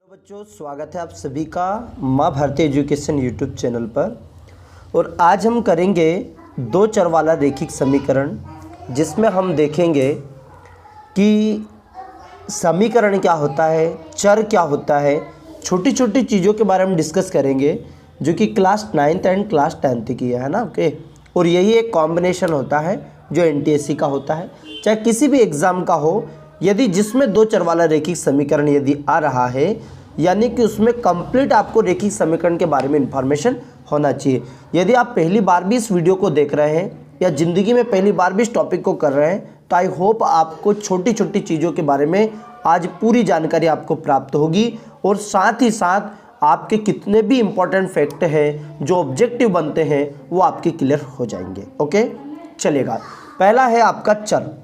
बच्चों, स्वागत है आप सभी का माँ भारती एजुकेशन यूट्यूब चैनल पर। और आज हम करेंगे दो चर वाला रैखिक समीकरण, जिसमें हम देखेंगे कि समीकरण क्या होता है, चर क्या होता है, छोटी छोटी चीज़ों के बारे में डिस्कस करेंगे जो कि class 9th and class 10th की है ना। ओके, और यही एक कॉम्बिनेशन होता है जो एनटीएससी का होता है, चाहे किसी भी एग्ज़ाम का हो। यदि जिसमें दो चर वाला रैखिक समीकरण यदि आ रहा है, यानी कि उसमें कंप्लीट आपको रैखिक समीकरण के बारे में इंफॉर्मेशन होना चाहिए। यदि आप पहली बार भी इस वीडियो को देख रहे हैं या ज़िंदगी में पहली बार भी इस टॉपिक को कर रहे हैं, तो आई होप आपको छोटी छोटी चीज़ों के बारे में आज पूरी जानकारी आपको प्राप्त होगी। और साथ ही साथ आपके कितने भी इम्पोर्टेंट फैक्ट हैं जो ऑब्जेक्टिव बनते हैं वो आपके क्लियर हो जाएंगे। ओके, चलेगा। पहला है आपका चर।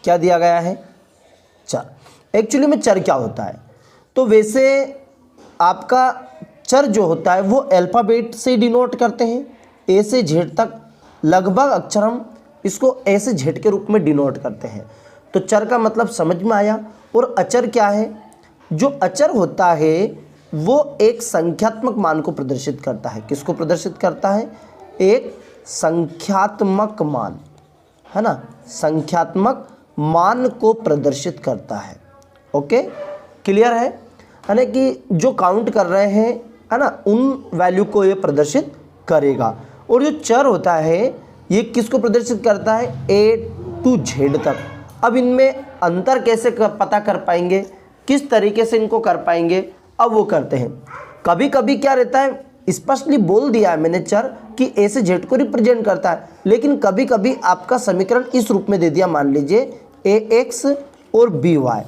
क्या दिया गया है? चर। एक्चुअली में चर क्या होता है? तो वैसे आपका चर जो होता है वो अल्फ़ाबेट से डिनोट करते हैं, ए से जेड तक लगभग अक्षर हम इसको ए से जेड के रूप में डिनोट करते हैं। तो चर का मतलब समझ में आया। और अचर क्या है? जो अचर होता है वो एक संख्यात्मक मान को प्रदर्शित करता है। किसको प्रदर्शित करता है? एक संख्यात्मक मान, है ना, संख्यात्मक मान को प्रदर्शित करता है। ओके, क्लियर है ना, कि जो काउंट कर रहे हैं, है ना, उन वैल्यू को ये प्रदर्शित करेगा। और जो चर होता है ये किसको प्रदर्शित करता है? ए टू जेड तक। अब इनमें अंतर कैसे पता कर पाएंगे, किस तरीके से इनको कर पाएंगे, अब वो करते हैं। कभी कभी क्या रहता है, स्पष्टली बोल दिया है मैंने चर कि ए से जेड को रिप्रेजेंट करता है, लेकिन कभी कभी आपका समीकरण इस रूप में दे दिया, मान लीजिए ए एक्स और बी वाई।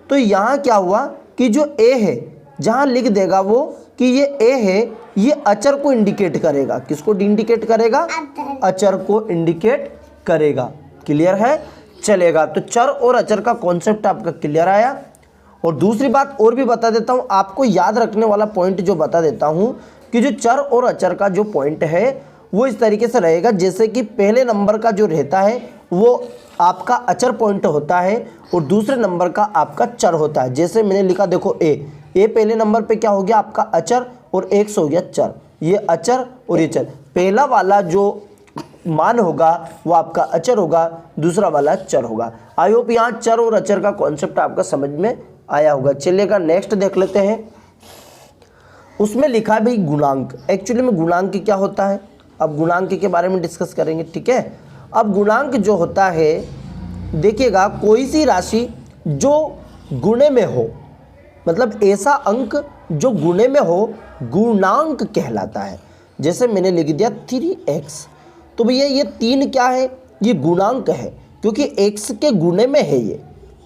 तो यहाँ क्या हुआ कि जो ए है, जहाँ लिख देगा वो कि ये ए है, ये अचर को इंडिकेट करेगा। किसको इंडिकेट करेगा? अचर को इंडिकेट करेगा। क्लियर है? चलेगा। तो चर और अचर का कॉन्सेप्ट आपका क्लियर आया। और दूसरी बात और भी बता देता हूँ आपको, याद रखने वाला पॉइंट जो बता देता हूँ कि जो चर और अचर का जो पॉइंट है वो इस तरीके से रहेगा, जैसे कि पहले नंबर का जो रहता है वो आपका अचर पॉइंट होता है और दूसरे नंबर का आपका चर होता है। जैसे मैंने लिखा, देखो ए पहले नंबर पे क्या हो गया आपका अचर और एक्स हो गया चर। ये अचर और ये चर। पहला वाला जो मान होगा वो आपका अचर होगा, दूसरा वाला चर होगा। आई होप यहाँ चर और अचर का कॉन्सेप्ट आपका समझ में आया होगा। चलिएगा, नेक्स्ट देख लेते हैं। उसमें लिखा है भाई गुणांक। एक्चुअली में गुणांक क्या होता है, अब गुणांक के बारे में डिस्कस करेंगे। ठीक है, अब गुणांक जो होता है, देखिएगा, कोई सी राशि जो गुणे में हो, मतलब ऐसा अंक जो गुणे में हो, गुणांक कहलाता है। जैसे मैंने लिख दिया 3x, तो भैया ये 3 क्या है? ये गुणांक है, क्योंकि x के गुणे में है ये,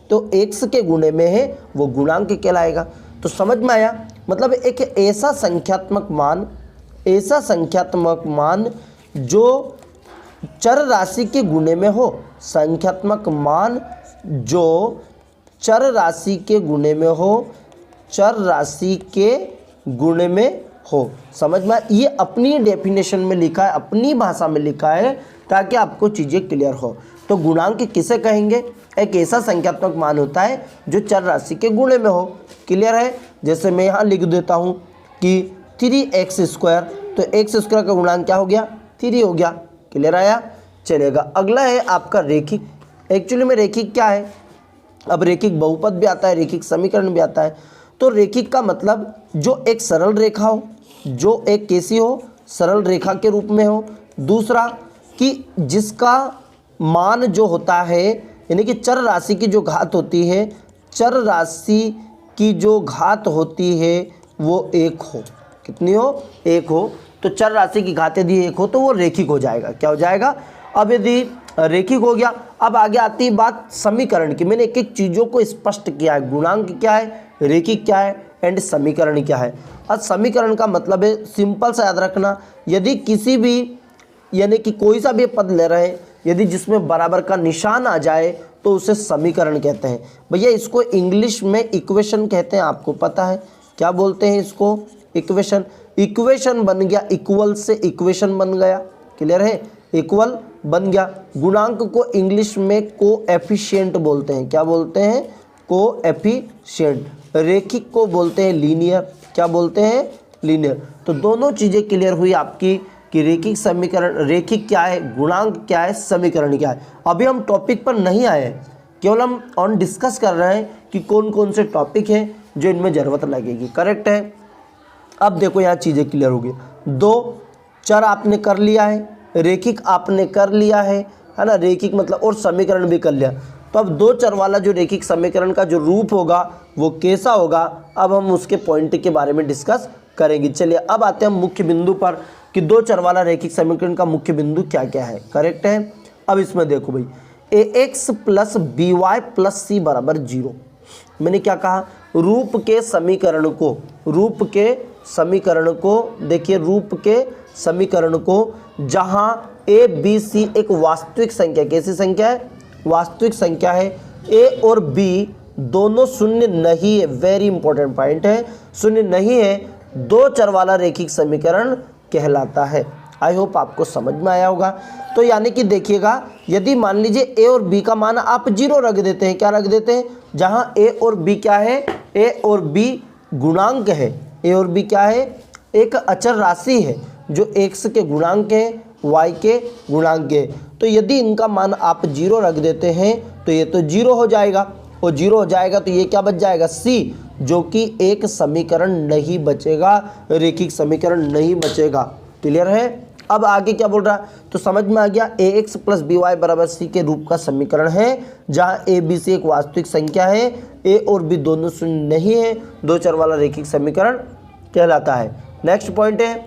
तो x के गुणे में है, वो गुणांक कहलाएगा। तो समझ में आया? मतलब एक ऐसा संख्यात्मक मान जो चर राशि के गुणे में हो, संख्यात्मक मान जो चर राशि के गुणे में हो, चर राशि के गुणे में हो। समझ में? ये अपनी डेफिनेशन में लिखा है, अपनी भाषा में लिखा है, ताकि आपको चीज़ें क्लियर हो। तो गुणांक किसे कहेंगे? एक ऐसा संख्यात्मक मान होता है जो चर राशि के गुणे में हो। क्लियर है? जैसे मैं यहाँ लिख देता हूँ कि 3x², तो x² का गुणांक क्या हो गया? 3 हो गया। क्लियर आया? चलेगा। अगला है आपका रेखिक। एक्चुअली में रेखिक क्या है? अब रेखिक बहुपद भी आता है, रेखिक समीकरण भी आता है। तो रेखिक का मतलब जो एक सरल रेखा हो, जो एक कैसी हो? सरल रेखा के रूप में हो। दूसरा कि जिसका मान जो होता है, यानी कि चर राशि की जो घात होती है, चर राशि की जो घात होती है वो 1 हो। कितनी हो? 1 हो। तो चर राशि की घात यदि 1 हो तो वो रेखिक हो जाएगा। क्या हो जाएगा? अब यदि रेखिक हो गया, अब आगे आती है बात समीकरण की। मैंने एक एक चीज़ों को स्पष्ट किया है, गुणांक क्या है, रेखिक क्या है एंड समीकरण क्या है। अब समीकरण का मतलब है, सिंपल सा याद रखना, यदि किसी भी, यानी कि कोई सा भी पद ले रहे हैं, यदि जिसमें बराबर का निशान आ जाए तो उसे समीकरण कहते हैं। भैया इसको इंग्लिश में इक्वेशन कहते हैं, आपको पता है क्या बोलते हैं इसको? इक्वेशन। इक्वेशन बन गया, इक्वल से इक्वेशन बन गया। क्लियर है? इक्वल बन गया। गुणांक को इंग्लिश में कोएफिशिएंट बोलते हैं। क्या बोलते हैं? कोएफिशिएंट। रेखिक को बोलते हैं लीनियर। क्या बोलते हैं? लीनियर। तो दोनों चीज़ें क्लियर हुई आपकी कि रेखिक समीकरण, रेखिक क्या है, गुणांक क्या है, समीकरण क्या है। अभी हम टॉपिक पर नहीं आए हैं, केवल हम ऑन डिस्कस कर रहे हैं कि कौन कौन से टॉपिक हैं जो इनमें ज़रूरत लगेगी। करेक्ट है। अब देखो यहाँ चीज़ें क्लियर होगी। दो चर आपने कर लिया है, रेखिक आपने कर लिया है ना, रेखिक मतलब, और समीकरण भी कर लिया। तो अब दो चर वाला जो रेखिक समीकरण का जो रूप होगा वो कैसा होगा, अब हम उसके पॉइंट के बारे में डिस्कस करेंगे। चलिए अब आते हैं मुख्य बिंदु पर कि दो चर वाला रेखिक समीकरण का मुख्य बिंदु क्या क्या है। करेक्ट है। अब इसमें देखो भाई, ax plus B Y plus C बराबर 0। मैंने क्या कहा? रूप के समीकरण को, रूप के समीकरण को, देखिए रूप के समीकरण को जहां a b c एक वास्तविक संख्या, कैसी संख्या है? वास्तविक संख्या है। a और b दोनों शून्य नहीं है, वेरी इंपॉर्टेंट पॉइंट है, शून्य नहीं है, दो चर वाला रेखिक समीकरण कहलाता है। आई होप आपको समझ में आया होगा। तो यानी कि देखिएगा, यदि मान लीजिए a और b का मान आप 0 रख देते हैं, क्या रख देते हैं? जहां a और b क्या है? a और b गुणांक है। a और b क्या है? एक अचर राशि है जो x के गुणांक है, y के गुणांक है। तो यदि इनका मान आप 0 रख देते हैं तो ये तो 0 हो जाएगा, और 0 हो जाएगा तो ये क्या बच जाएगा? c, जो कि एक समीकरण नहीं बचेगा, रेखिक समीकरण नहीं बचेगा। क्लियर है। अब आगे क्या बोल रहा है? तो समझ में आ गया, ax प्लस बी वाई बराबर सी के रूप का समीकरण है जहां a b c एक वास्तविक संख्या है, a और b दोनों शून्य नहीं है, दो चर वाला रेखिक समीकरण कहलाता है। नेक्स्ट पॉइंट है,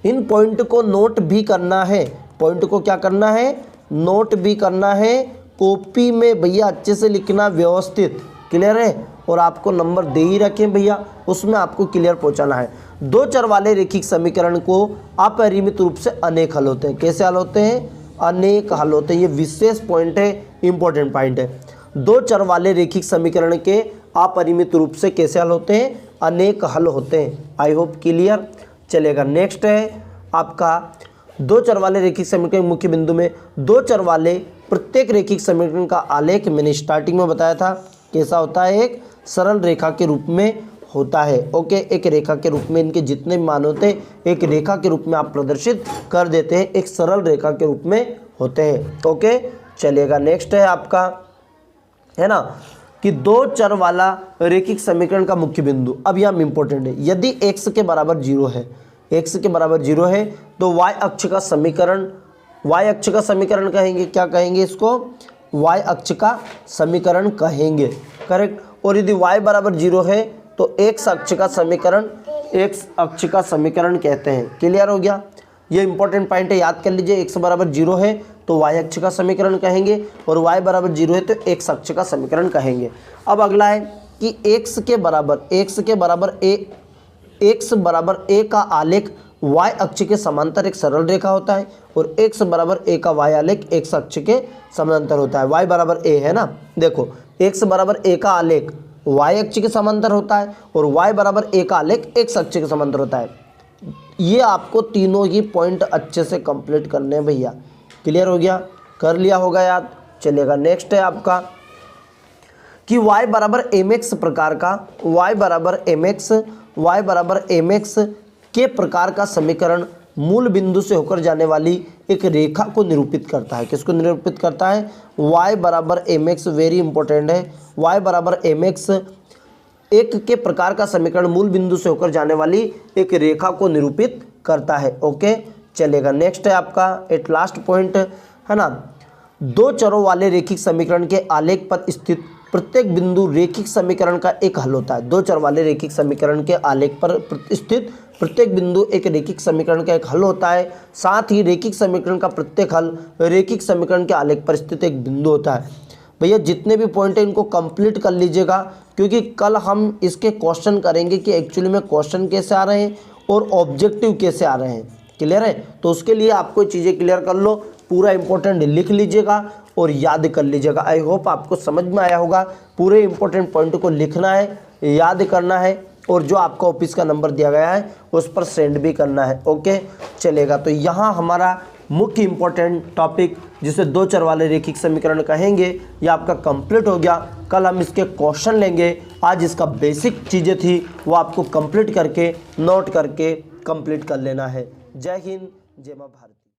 इन पॉइंट को नोट भी करना है। पॉइंट को क्या करना है? नोट भी करना है। कॉपी में भैया अच्छे से लिखना, व्यवस्थित। क्लियर है। और आपको नंबर दे ही रखें भैया, उसमें आपको क्लियर पहुंचाना है। दो चर वाले रेखिक समीकरण को अपरिमित रूप से अनेक हल होते हैं। कैसे हल होते हैं? अनेक हल होते हैं। ये विशेष पॉइंट है, इंपॉर्टेंट पॉइंट है। दो चर वाले रेखिक समीकरण के अपरिमित रूप से कैसे हल होते हैं? अनेक हल होते हैं। I hope clear. चलेगा। नेक्स्ट है आपका, दो चर वाले रेखिक समीकरण मुख्य बिंदु में दो चर वाले प्रत्येक रेखिक समीकरण का आलेख मैंने स्टार्टिंग में बताया था कैसा होता है? एक सरल रेखा के रूप में होता है। ओके, एक रेखा के रूप में इनके जितने भी मान होते हैं एक रेखा के रूप में आप प्रदर्शित कर देते हैं, एक सरल रेखा के रूप में होते हैं। ओके, चलिएगा। नेक्स्ट है आपका, है ना, कि दो चर वाला रेखिक समीकरण का मुख्य बिंदु। अब यह इंपॉर्टेंट है, यदि x के बराबर 0 है, x के बराबर 0 है तो y अक्ष का समीकरण, y अक्ष का समीकरण कहेंगे। क्या कहेंगे इसको? y अक्ष का समीकरण कहेंगे। करेक्ट। और यदि y बराबर 0 है तो x अक्ष का समीकरण, x अक्ष का समीकरण कहते हैं। क्लियर हो गया। ये इंपॉर्टेंट पॉइंट है, याद कर लीजिए। x बराबर 0 है तो y अक्ष का समीकरण कहेंगे, और y बराबर 0 है तो x अक्ष का समीकरण कहेंगे। अब अगला है कि x के बराबर x बराबर a का आलेख y अक्ष के समांतर एक सरल रेखा होता है, और x बराबर a का y आलेख x अक्ष के समांतर होता है। y बराबर a है ना, देखो x बराबर a का आलेख y अक्ष के समांतर होता है, और y बराबर a का आलेख x अक्ष के समांतर होता है। ये आपको तीनों ही पॉइंट अच्छे से कंप्लीट करने हैं भैया। क्लियर हो गया? कर लिया होगा याद। चलेगा। नेक्स्ट है आपका कि y बराबर mx प्रकार का, y बराबर mx के प्रकार का समीकरण मूल बिंदु से होकर जाने वाली एक रेखा को निरूपित करता है। किसको निरूपित करता है? y बराबर mx, वेरी इंपॉर्टेंट है। y बराबर mx एक के प्रकार का समीकरण मूल बिंदु से होकर जाने वाली एक रेखा को निरूपित करता है। ओके, चलेगा। नेक्स्ट है आपका एट लास्ट पॉइंट, है ना, दो चरों वाले रेखिक समीकरण के आलेख पर स्थित प्रत्येक बिंदु रेखिक समीकरण का एक हल होता है। दो चर वाले रेखिक समीकरण के आलेख पर स्थित प्रत्येक बिंदु एक रेखिक समीकरण का एक हल होता है। साथ ही रेखिक समीकरण का प्रत्येक हल रेखिक समीकरण के आलेख पर स्थित एक बिंदु होता है। भैया जितने भी पॉइंट हैं इनको कंप्लीट कर लीजिएगा, क्योंकि कल हम इसके क्वेश्चन करेंगे कि एक्चुअली में क्वेश्चन कैसे आ रहे हैं और ऑब्जेक्टिव कैसे आ रहे हैं। क्लियर है? तो उसके लिए आपको चीज़ें क्लियर कर लो, पूरा इंपॉर्टेंट लिख लीजिएगा और याद कर लीजिएगा। आई होप आपको समझ में आया होगा। पूरे इंपॉर्टेंट पॉइंट को लिखना है, याद करना है, और जो आपका ऑफिस का नंबर दिया गया है उस पर सेंड भी करना है। ओके, चलेगा। तो यहाँ हमारा मुख्य इंपॉर्टेंट टॉपिक जिसे दो चर वाले रैखिक समीकरण कहेंगे ये आपका कंप्लीट हो गया। कल हम इसके क्वेश्चन लेंगे। आज इसका बेसिक चीज़ें थी वो आपको कंप्लीट करके नोट करके कंप्लीट कर लेना है। जय हिंद, जय मां भारती।